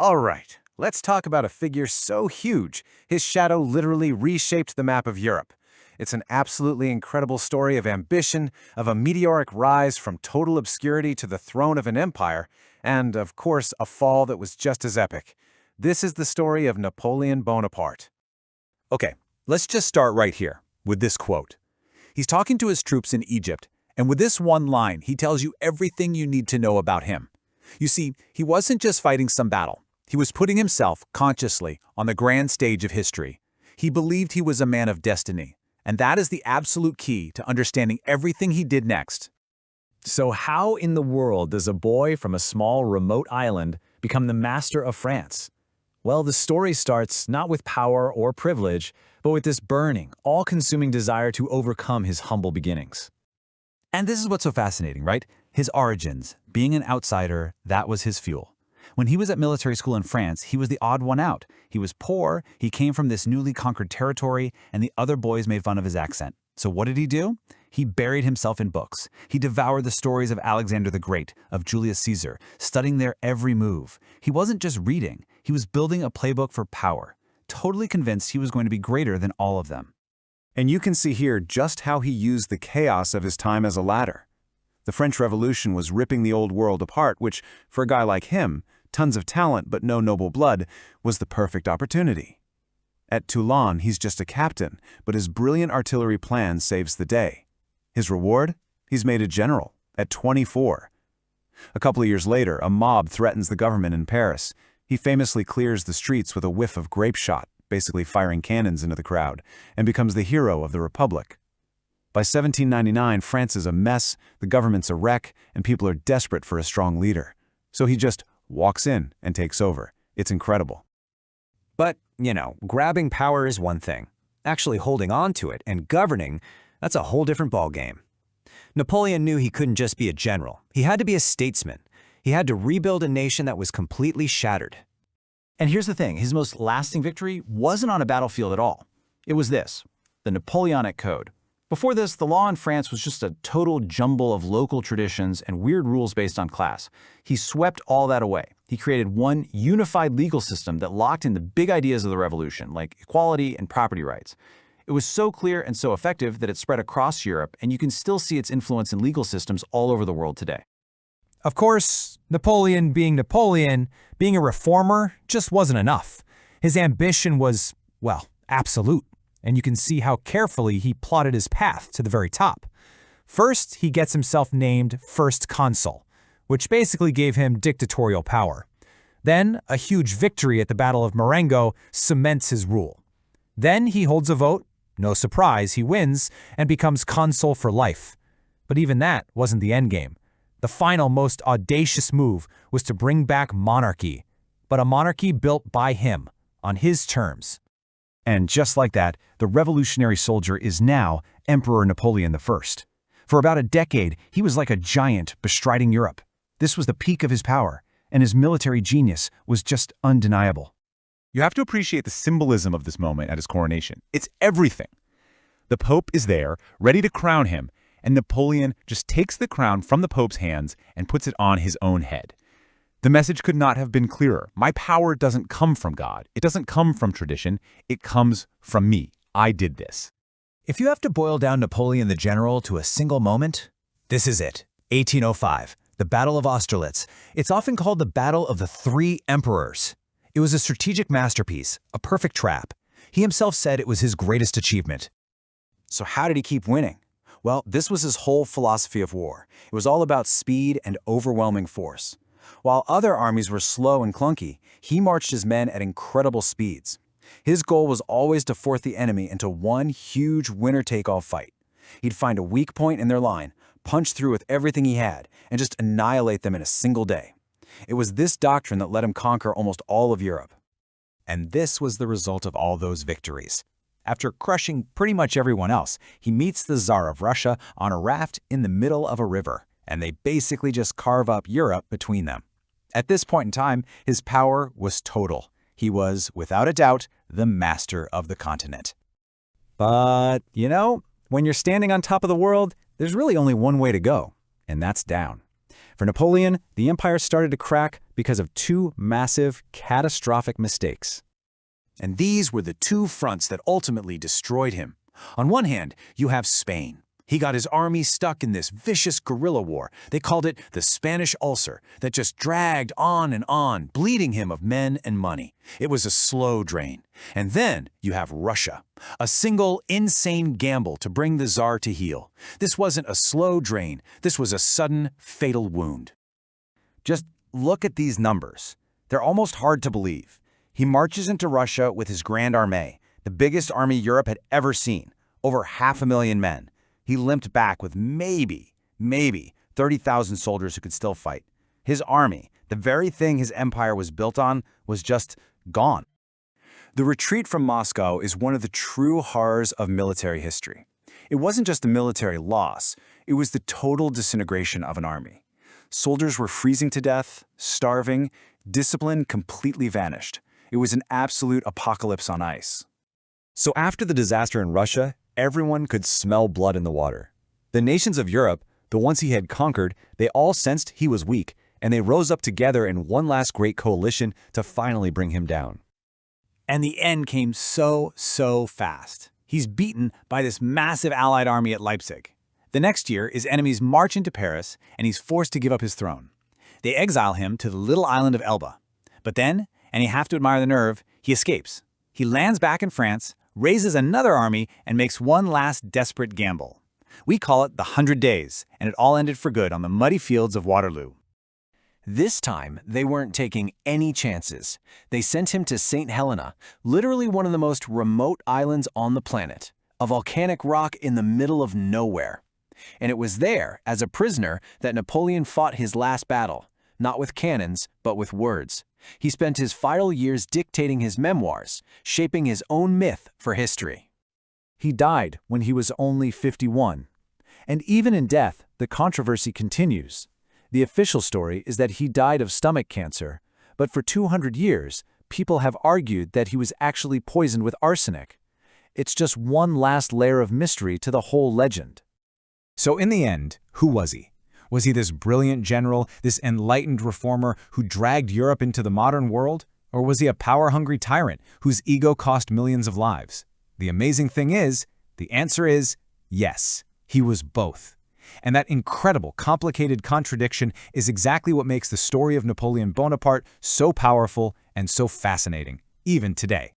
All right, let's talk about a figure so huge, his shadow literally reshaped the map of Europe. It's an absolutely incredible story of ambition, of a meteoric rise from total obscurity to the throne of an empire, and, of course, a fall that was just as epic. This is the story of Napoleon Bonaparte. Okay, let's just start right here with this quote. He's talking to his troops in Egypt, and with this one line, he tells you everything you need to know about him. You see, he wasn't just fighting some battle. He was putting himself, consciously, on the grand stage of history. He believed he was a man of destiny, and that is the absolute key to understanding everything he did next. So how in the world does a boy from a small remote island become the master of France? Well, the story starts not with power or privilege, but with this burning, all-consuming desire to overcome his humble beginnings. And this is what's so fascinating, right? His origins, being an outsider, that was his fuel. When he was at military school in France, he was the odd one out. He was poor, he came from this newly conquered territory, and the other boys made fun of his accent. So what did he do? He buried himself in books. He devoured the stories of Alexander the Great, of Julius Caesar, studying their every move. He wasn't just reading, he was building a playbook for power, totally convinced he was going to be greater than all of them. And you can see here just how he used the chaos of his time as a ladder. The French Revolution was ripping the old world apart, which, for a guy like him, tons of talent but no noble blood, was the perfect opportunity. At Toulon, he's just a captain, but his brilliant artillery plan saves the day. His reward? He's made a general, at 24. A couple of years later, a mob threatens the government in Paris. He famously clears the streets with a whiff of grape shot, basically firing cannons into the crowd, and becomes the hero of the Republic. By 1799, France is a mess, the government's a wreck, and people are desperate for a strong leader. So he just walks in and takes over. It's incredible. But, grabbing power is one thing. Actually holding on to it and governing, that's a whole different ballgame. Napoleon knew he couldn't just be a general. He had to be a statesman. He had to rebuild a nation that was completely shattered. And here's the thing, his most lasting victory wasn't on a battlefield at all. It was this, the Napoleonic Code. Before this, the law in France was just a total jumble of local traditions and weird rules based on class. He swept all that away. He created one unified legal system that locked in the big ideas of the revolution, like equality and property rights. It was so clear and so effective that it spread across Europe, and you can still see its influence in legal systems all over the world today. Of course, Napoleon, being a reformer, just wasn't enough. His ambition was, well, absolute. And you can see how carefully he plotted his path to the very top. First, he gets himself named First Consul, which basically gave him dictatorial power. Then, a huge victory at the Battle of Marengo cements his rule. Then he holds a vote, no surprise, he wins, and becomes consul for life. But even that wasn't the endgame. The final, most audacious move was to bring back monarchy, but a monarchy built by him, on his terms. And just like that, the revolutionary soldier is now Emperor Napoleon I. For about a decade, he was like a giant bestriding Europe. This was the peak of his power, and his military genius was just undeniable. You have to appreciate the symbolism of this moment at his coronation. It's everything. The Pope is there, ready to crown him, and Napoleon just takes the crown from the Pope's hands and puts it on his own head. The message could not have been clearer. My power doesn't come from God. It doesn't come from tradition. It comes from me. I did this. If you have to boil down Napoleon the General to a single moment, this is it. 1805, the Battle of Austerlitz. It's often called the Battle of the Three Emperors. It was a strategic masterpiece, a perfect trap. He himself said it was his greatest achievement. So how did he keep winning? Well, this was his whole philosophy of war. It was all about speed and overwhelming force. While other armies were slow and clunky, he marched his men at incredible speeds. His goal was always to force the enemy into one huge winner-take-all fight. He'd find a weak point in their line, punch through with everything he had, and just annihilate them in a single day. It was this doctrine that let him conquer almost all of Europe. And this was the result of all those victories. After crushing pretty much everyone else, he meets the Tsar of Russia on a raft in the middle of a river, and they basically just carve up Europe between them. At this point in time, his power was total. He was, without a doubt, the master of the continent. But, when you're standing on top of the world, there's really only one way to go, and that's down. For Napoleon, the empire started to crack because of two massive, catastrophic mistakes. And these were the two fronts that ultimately destroyed him. On one hand, you have Spain. He got his army stuck in this vicious guerrilla war. They called it the Spanish Ulcer, that just dragged on and on, bleeding him of men and money. It was a slow drain. And then you have Russia, a single insane gamble to bring the Tsar to heel. This wasn't a slow drain. This was a sudden, fatal wound. Just look at these numbers. They're almost hard to believe. He marches into Russia with his Grand Armée, the biggest army Europe had ever seen, over 500,000 men. He limped back with maybe 30,000 soldiers who could still fight. His army, the very thing his empire was built on, was just gone. The retreat from Moscow is one of the true horrors of military history. It wasn't just a military loss, it was the total disintegration of an army. Soldiers were freezing to death, starving, discipline completely vanished. It was an absolute apocalypse on ice. So after the disaster in Russia, everyone could smell blood in the water. The nations of Europe, the ones he had conquered, they all sensed he was weak, and they rose up together in one last great coalition to finally bring him down. And the end came so fast. He's beaten by this massive allied army at Leipzig. The next year, his enemies march into Paris, and he's forced to give up his throne. They exile him to the little island of Elba. But then, and you have to admire the nerve, he escapes. He lands back in France, raises another army, and makes one last desperate gamble. We call it the 100 Days, and it all ended for good on the muddy fields of Waterloo. This time, they weren't taking any chances. They sent him to St. Helena, literally one of the most remote islands on the planet, a volcanic rock in the middle of nowhere. And it was there, as a prisoner, that Napoleon fought his last battle, not with cannons, but with words. He spent his final years dictating his memoirs, shaping his own myth for history. He died when he was only 51. And even in death, the controversy continues. The official story is that he died of stomach cancer, but for 200 years, people have argued that he was actually poisoned with arsenic. It's just one last layer of mystery to the whole legend. So in the end, who was he? Was he this brilliant general, this enlightened reformer who dragged Europe into the modern world? Or was he a power-hungry tyrant whose ego cost millions of lives? The amazing thing is, the answer is yes, he was both. And that incredible, complicated contradiction is exactly what makes the story of Napoleon Bonaparte so powerful and so fascinating, even today.